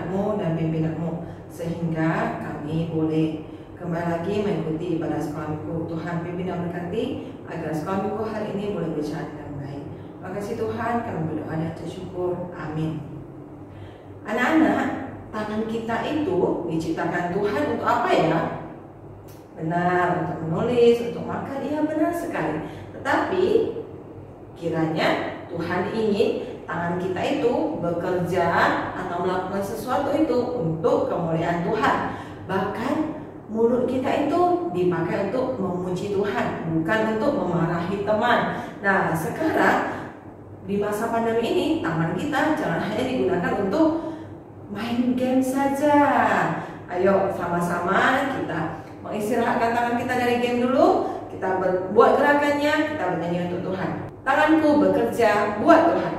anak-anakmu dan pimpinanmu, sehingga kami boleh kembali lagi mengikuti ibadah sekolah minggu. Tuhan pimpin dan berkati agar sekolah minggu hari ini boleh berjalan dengan baik. Terima kasih Tuhan, kami berdoa dan bersyukur. Amin. Anak-anak, tangan kita itu diciptakan Tuhan untuk apa ya? Benar, untuk menulis, untuk makan. Iya, benar sekali. Tetapi kiranya Tuhan ingin tangan kita itu bekerja atau melakukan sesuatu itu untuk kemuliaan Tuhan. Bahkan mulut kita itu dipakai untuk memuji Tuhan, bukan untuk memarahi teman. Nah, sekarang di masa pandemi ini, tangan kita jangan hanya digunakan untuk main game saja. Ayo sama-sama kita mengistirahatkan tangan kita dari game dulu. Kita buat gerakannya, kita bernyanyi untuk Tuhan. Tanganku bekerja buat Tuhan.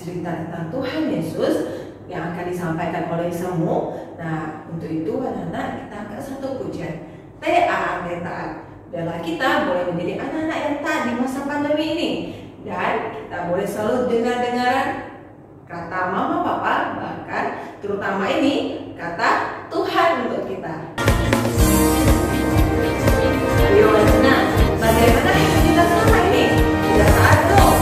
Cerita tentang Tuhan Yesus yang akan disampaikan oleh Samu. Nah, untuk itu anak-anak kita angkat satu pujian Taat. Biarlah kita boleh menjadi anak-anak yang taat di masa pandemi ini, dan kita boleh selalu dengar-dengaran kata mama papa, bahkan terutama ini kata Tuhan untuk kita. Ayo anak-anak, bagaimana itu kita selama ini? Sudah taat dong.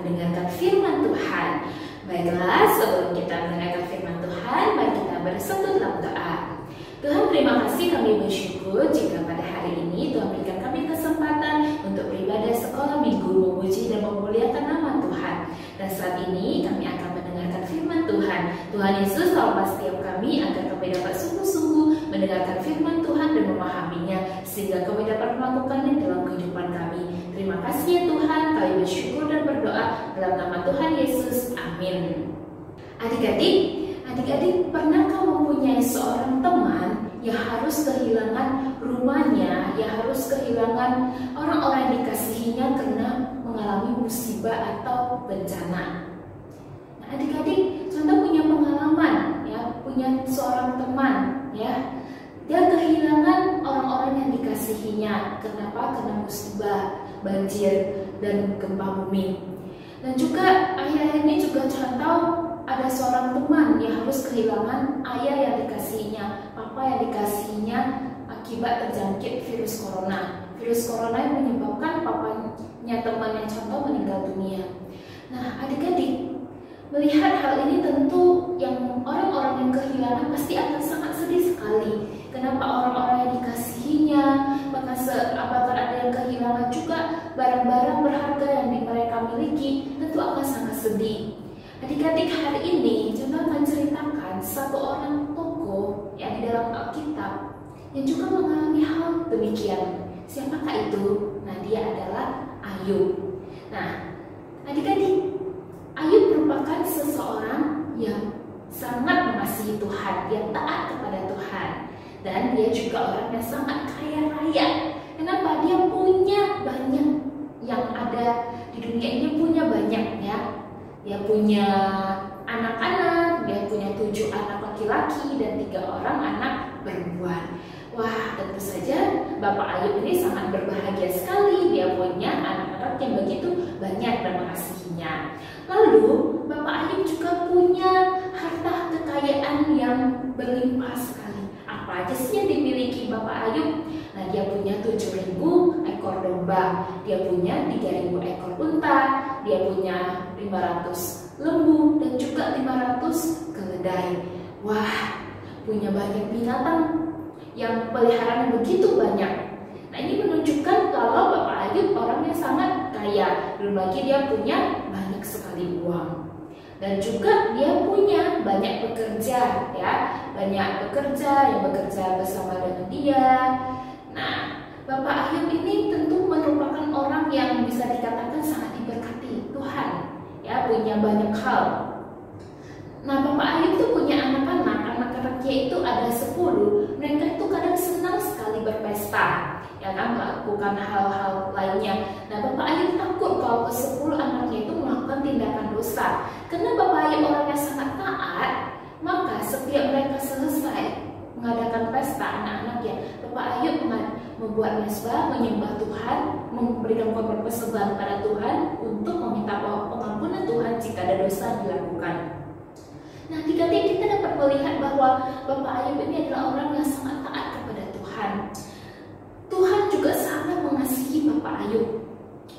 mendengarkan firman Tuhan. Baiklah, sebelum kita mendengarkan firman Tuhan, mari kita bersatu dalam doa. Tuhan, terima kasih, kami bersyukur jika pada hari ini Tuhan berikan kami kesempatan untuk beribadah sekolah minggu, memuji dan memuliakan nama Tuhan. Dan saat ini kami akan mendengarkan firman Tuhan. Tuhan Yesus tolonglah setiap kami agar kami dapat sungguh-sungguh mendengarkan firman Tuhan dan memahaminya, sehingga kami dapat melakukannya dalam kehidupan kami. Terima kasih ya Tuhan, kami bersyukur dan berdoa dalam nama Tuhan Yesus. Amin. Adik-adik, pernahkah mempunyai seorang teman yang harus kehilangan rumahnya, yang harus kehilangan orang-orang yang dikasihinya karena mengalami musibah atau bencana? Nah, adik-adik, contoh punya pengalaman, ya, punya seorang teman, ya, dia kehilangan orang-orang yang dikasihinya. Kenapa? Karena musibah, banjir, dan gempa bumi. Dan juga akhir-akhir ini juga contoh ada seorang teman yang harus kehilangan ayah yang dikasihinya, papa yang dikasihinya akibat terjangkit virus corona. Virus corona yang menyebabkan papanya teman yang contoh meninggal dunia. Nah, adik-adik, melihat hal ini tentu yang orang-orang yang kehilangan pasti akan sangat sedih sekali. Kenapa orang-orang yang dikasihinya, bahkan ada yang kehilangan juga barang-barang berharga yang mereka miliki, tentu akan sangat sedih. Adik-adik, hari ini Jonah akan ceritakan satu orang tokoh yang di dalam Alkitab yang juga mengalami hal demikian. Siapakah itu? Nah, dia adalah Ayub. Nah, adik-adik, Ayub merupakan seseorang yang sangat mengasihi Tuhan, dia taat kepada Tuhan, dan dia juga orang yang sangat kaya raya. Kenapa? Dia punya banyak, yang ada di dunia ini punya banyak, ya. Dia punya anak-anak, dia punya 7 anak laki-laki dan 3 orang anak perempuan. Wah, tentu saja Bapak Ayub ini sangat berbahagia sekali. Dia punya anak-anak yang begitu banyak dan mengasihinya. Lalu Bapak Ayub juga punya harta kekayaan yang berlimpah sekali. Apa aja sih yang dimiliki Bapak Ayub? Nah, dia punya 7.000 ekor domba, dia punya 3.000 ekor unta, dia punya 500 lembu dan juga 500 keledai. Wah, punya banyak binatang yang peliharaan begitu banyak. Nah, ini menunjukkan kalau Bapak Ayub orangnya sangat kaya. Belum lagi dia punya banyak sekali uang. Dan juga dia punya banyak pekerja, ya, banyak pekerja yang bekerja bersama dengan dia. Nah, Bapak Ayub ini tentu merupakan orang yang bisa dikatakan sangat diberkati Tuhan, ya, punya banyak hal. Nah, Bapak Ayub itu punya anak-anaknya itu ada 10. Mereka itu kadang senang sekali berpesta, ya kan, melakukan hal-hal lainnya. Nah, Bapak Ayub takut kalau ke-10 anaknya itu melakukan tindakan dosa. Karena Bapak Ayub orangnya sangat taat, maka setiap mereka selesai mengadakan pesta anak-anaknya, Bapak Ayub membuat mezbah, menyembah Tuhan, memberikan korban persembahan pada Tuhan untuk meminta pengampunan Tuhan jika ada dosa yang dilakukan. Nah, adik-adik, kita dapat melihat bahwa Bapak Ayub ini adalah orang yang sangat taat kepada Tuhan. Tuhan juga sangat mengasihi Bapak Ayub,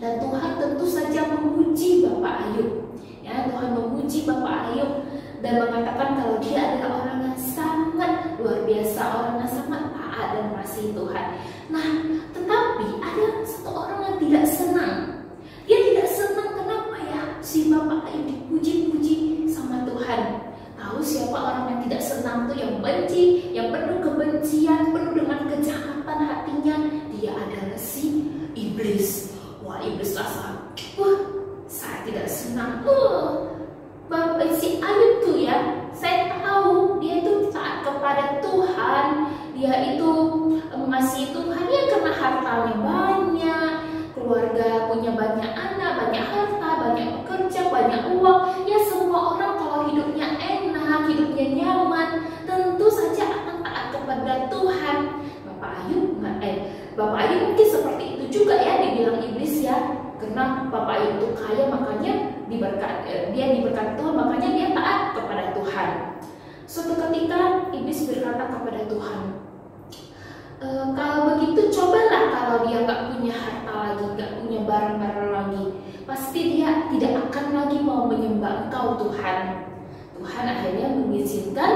dan Tuhan tentu saja memuji Bapak Ayub. Ya, Tuhan memuji Bapak Ayub dan mengatakan kalau dia adalah orang yang sangat luar biasa, orang yang sangat taat dan mengasihi Tuhan. Nah, tetapi ada satu orang yang tidak senang. Dia tidak senang, kenapa ya si Bapak Ayub dipuji-puji sama Tuhan. Tahu siapa orang yang tidak senang tuh? Yang benci, yang penuh kebencian, penuh dengan kejahatan hatinya. Dia adalah si iblis. Wah, iblis rasa, saya tidak senang. Bapak si Ayub tuh, ya, saya tahu dia itu taat kepada Tuhan, dia itu mengasihi Tuhan ya karena hartanya banyak, keluarga punya banyak anak, banyak harta, banyak pekerja, banyak uang. Ya, semua orang kalau hidupnya enak, hidupnya nyaman, tentu saja akan taat kepada Tuhan. Bapak Ayub mungkin seperti itu juga, ya, dibilang iblis, ya, karena Bapak Ayub itu kaya, makanya dia diberkati Tuhan, makanya dia taat kepada Tuhan. Suatu ketika iblis berkata kepada Tuhan, kalau begitu cobalah kalau dia nggak punya harta lagi, nggak punya barang-barang lagi, pasti dia tidak akan lagi mau menyembah Engkau Tuhan. Tuhan akhirnya mengizinkan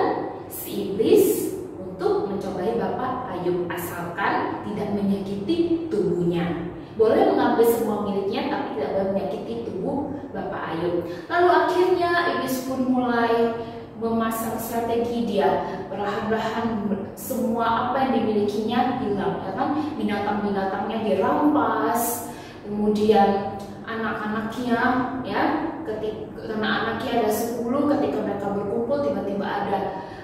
si iblis untuk mencobai Bapak Ayub asalkan tidak menyakiti tubuhnya. Boleh mengambil semua miliknya tapi tidak boleh menyakiti tubuh Bapak Ayub. Lalu akhirnya iblis pun mulai memasang strategi. Dia perlahan-lahan semua apa yang dimilikinya hilang, ya kan? Binatang-binatangnya dirampas, kemudian anak-anaknya, ya, karena anaknya ada 10, ketika mereka berkumpul tiba-tiba ada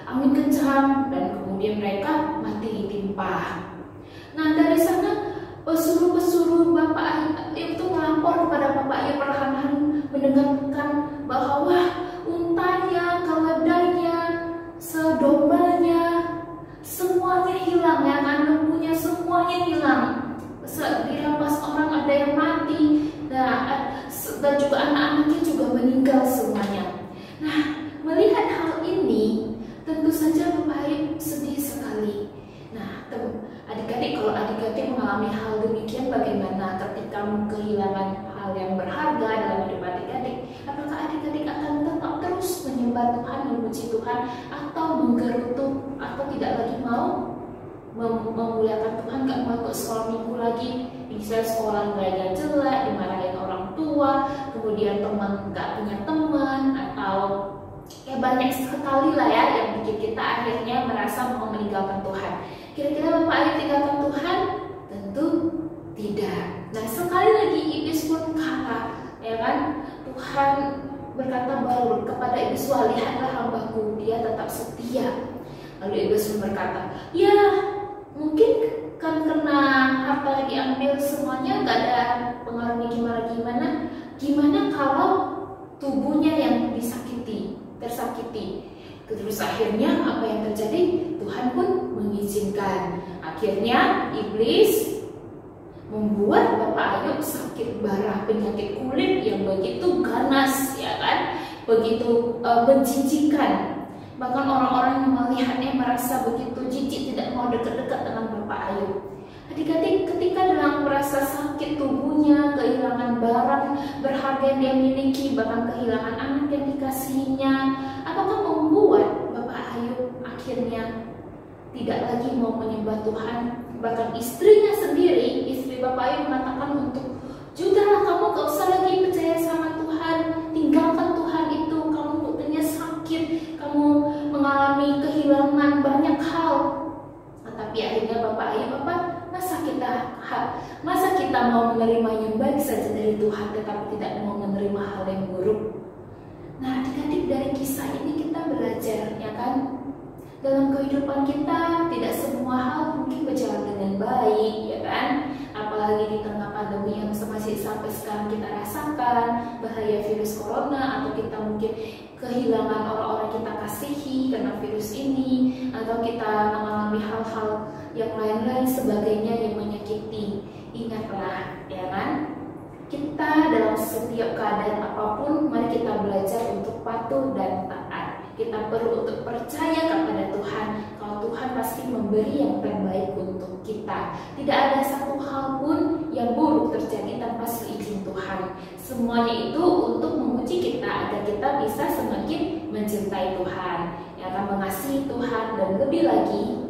angin kencang dan kemudian mereka mati ditimpa. Nah, dari sana pesuruh-pesuruh Bapak Ayub itu melapor kepada Bapak Ayub, perlahan-lahan mendengarkan bahwa untanya, keledainya, sedombanya, semuanya hilang, ya kan, lembunya semuanya hilang. Dirampas orang, ada yang mati, dan juga anak-anaknya juga meninggal semuanya. Nah, melihat hal ini, tentu saja Bapak Ayub sedih sekali. Nah, adik-adik, kalau adik-adik mengalami hal demikian, bagaimana ketika kehilangan hal yang berharga dalam hidup adik-adik? Apakah adik-adik akan tetap terus menyembah Tuhan, memuji Tuhan, atau menggerutu, atau tidak lagi mau memuliakan Tuhan, gak mau ke sekolah minggu lagi, bisa sekolah nilainya jelek, dimarahin orang tua, kemudian teman gak punya teman, atau ya banyak sekali lah ya yang bikin kita akhirnya merasa mau meninggalkan Tuhan. Kira-kira Bapak Ayub tinggalkan Tuhan? Tentu tidak. Nah, sekali lagi iblis pun kalah, ya kan? Tuhan berkata bahwa kepada iblis, wah, lihatlah hambaku, dia tetap setia. Lalu iblis pun berkata, ya mungkin kan karena harta yang diambil semuanya gak ada pengaruhnya gimana kalau tubuhnya yang tersakiti. Terus akhirnya apa yang terjadi? Tuhan pun mengizinkan. Akhirnya iblis membuat Bapak Ayub sakit parah, penyakit kulit yang begitu ganas, ya kan, begitu menjijikkan. Bahkan orang-orang yang melihatnya merasa begitu jijik, tidak mau dekat-dekat dengan Bapak Ayub. Adik-adik, ketika dalam merasa sakit tubuhnya, kehilangan barang berharga yang dia miliki, bahkan kehilangan anak yang dikasihinya, apakah membuat Bapak Ayub akhirnya tidak lagi mau menyembah Tuhan? Bahkan istrinya sendiri, istri Bapak Ayub mengatakan untuk, sudahlah, kamu gak usah lagi percaya sama Tuhan, tinggalkan Tuhan itu, kamu buktinya sakit, kamu mengalami kehilangan banyak hal. Nah, tapi akhirnya Bapak Ayub masa kita mau menerima yang baik saja dari Tuhan tetapi tidak mau menerima hal yang buruk. Nah, adik-adik, dari kisah ini kita belajar, ya kan, dalam kehidupan kita tidak semua hal mungkin berjalan dengan baik, ya kan, apalagi di tengah pandemi yang masih sampai sekarang kita rasakan, bahaya virus corona, atau kita mungkin kehilangan orang-orang kita kasihi karena virus ini, atau kita mengalami hal-hal yang lain-lain sebagainya yang menyakiti. Ingatlah, ya kan, kita dalam setiap keadaan apapun, mari kita belajar untuk patuh dan taat. Kita perlu untuk percaya kepada Tuhan, kalau Tuhan pasti memberi yang terbaik untuk kita. Tidak ada satu hal pun yang buruk terjadi tanpa seizin Tuhan. Semuanya itu untuk menguji kita agar kita bisa semakin mencintai Tuhan, yang akan mengasihi Tuhan, dan lebih lagi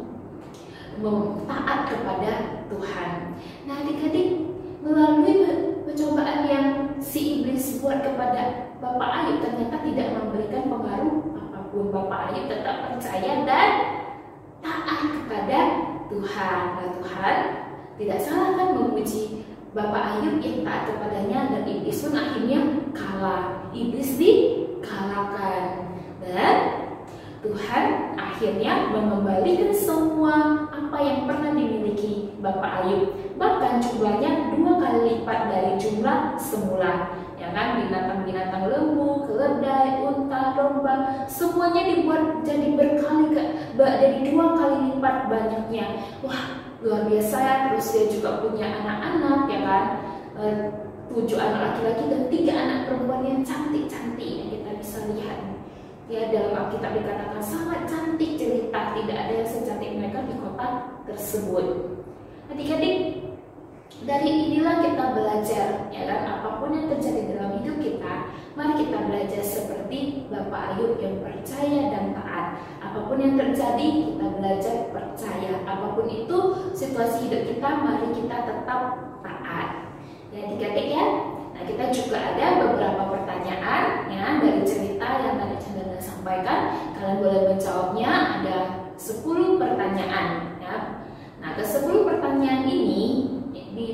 taat kepada Tuhan. Nah, adik-adik, melalui pencobaan yang si iblis buat kepada Bapak Ayub ternyata tidak memberikan pengaruh apapun. Bapak Ayub tetap percaya dan taat kepada Tuhan. Nah, Tuhan tidak salah kan memuji Bapak Ayub yang taat kepadanya, dan iblis pun akhirnya kalah. Iblis dikalahkan dan Tuhan akhirnya mengembalikan semua apa yang pernah dimiliki Bapak Ayub, bahkan jumlahnya 2 kali lipat dari jumlah semula, ya kan, binatang-binatang lembu, keledai, unta, domba, semuanya dibuat jadi jadi 2 kali lipat banyaknya. Wah, luar biasa ya. Terus dia juga punya anak-anak, ya kan, 7 anak laki-laki dan 3 anak perempuan yang cantik-cantik yang kita bisa lihat. Ya, dalam Alkitab dikatakan sangat cantik jelita, tidak ada yang secantik mereka di kota tersebut. Adik-adik, Dari inilah kita belajar, ya kan, apapun yang terjadi dalam hidup kita, mari kita belajar seperti Bapak Ayub yang percaya dan taat. Apapun yang terjadi, kita belajar percaya. Apapun itu situasi hidup kita, mari kita tetap taat. Ya, adik-adik ya. Nah, kita juga ada beberapa pertanyaan ya dari cerita yang tadi Chandana sampaikan. Kalian boleh menjawabnya, ada 10 pertanyaan ya. Nah, ke 10 pertanyaan ini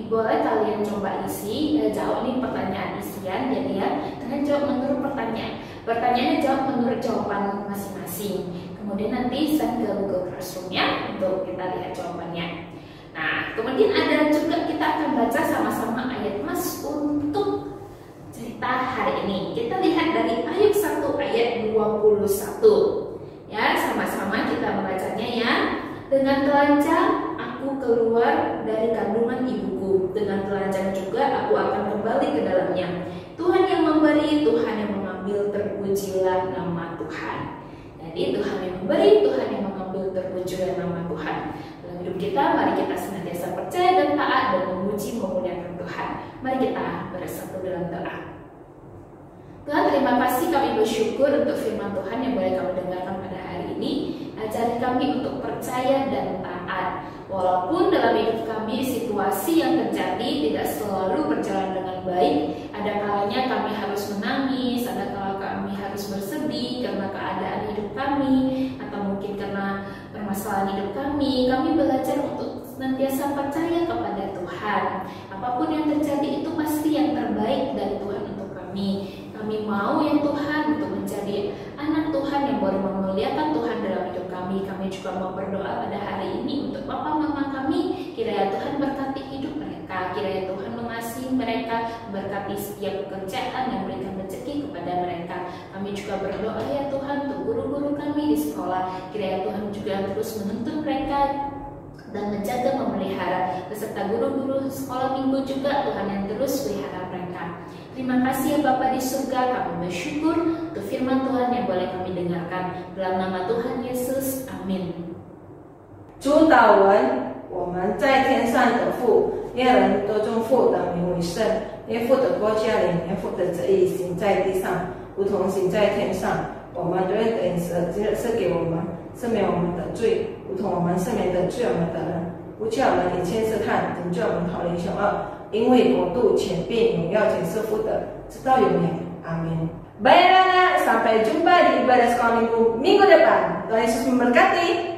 boleh kalian coba isi, jawab nih pertanyaan isian. Jadi ya, kalian jawab menurut pertanyaan. Pertanyaannya jawab menurut jawaban masing-masing. Kemudian nanti send ke Google Classroom-nya untuk kita lihat jawabannya. Nah, kemudian ada juga kita akan baca sama-sama ayat Mas untuk cerita hari ini. Kita lihat dari Ayub 1 ayat 21. Ya, sama-sama kita membacanya ya. Dengan telanjang aku keluar dari kandungan ibuku, dengan telanjang juga aku akan kembali ke dalamnya. Tuhan yang memberi, Tuhan yang mengambil, terpujilah nama Tuhan. Jadi Tuhan yang memberi, Tuhan yang mengambil, terpujilah nama Tuhan. Dalam hidup kita, mari kita senantiasa percaya dan taat dan memuji memuliakan Tuhan. Mari kita bersatu dalam doa. Tuhan, terima kasih, kami bersyukur untuk firman Tuhan yang boleh kami dengarkan pada hari ini. Ajari kami untuk percaya dan taat. Walaupun dalam hidup kami situasi yang terjadi tidak selalu berjalan dengan baik, ada kalanya kami harus menangis, ada kalanya kami harus bersedih karena keadaan hidup kami, atau mungkin karena permasalahan hidup kami belajar untuk senantiasa percaya kepada Tuhan. Apapun yang terjadi itu pasti yang terbaik dari Tuhan untuk kami. Kami mau ya Tuhan untuk menjadi anak Tuhan yang boleh memuliakan Tuhan dalam hidup kami. Kami juga mau berdoa pada hari ini untuk papa mama kami. Kiranya Tuhan berkati hidup mereka. Kiranya Tuhan mengasihi mereka, berkati setiap pekerjaan yang memberikan rezeki kepada mereka. Kami juga berdoa ya Tuhan untuk guru-guru kami di sekolah. Kiranya Tuhan juga terus menuntun mereka dan menjaga memelihara, beserta guru-guru sekolah minggu juga Tuhan yang terus pelihara mereka. Terima kasih ya Bapa di surga, kami bersyukur untuk firman Tuhan yang boleh kami dengarkan. Dalam nama Tuhan Yesus, amin. 主祷文，我们在天上的父，愿人都尊父的名为圣，愿父的国降临，愿父的旨意行在地上，如同行在天上。我们的恩典赐给我们，赦免我们的罪，如同我们赦免得罪我们的人，不叫我们以前试探，拯救我们逃离凶恶。因为国度、权柄、荣耀全是父的，直到永远。Amin. Baik anak, sampai jumpa di ibadah sekolah minggu depan. Tuhan Yesus memberkati.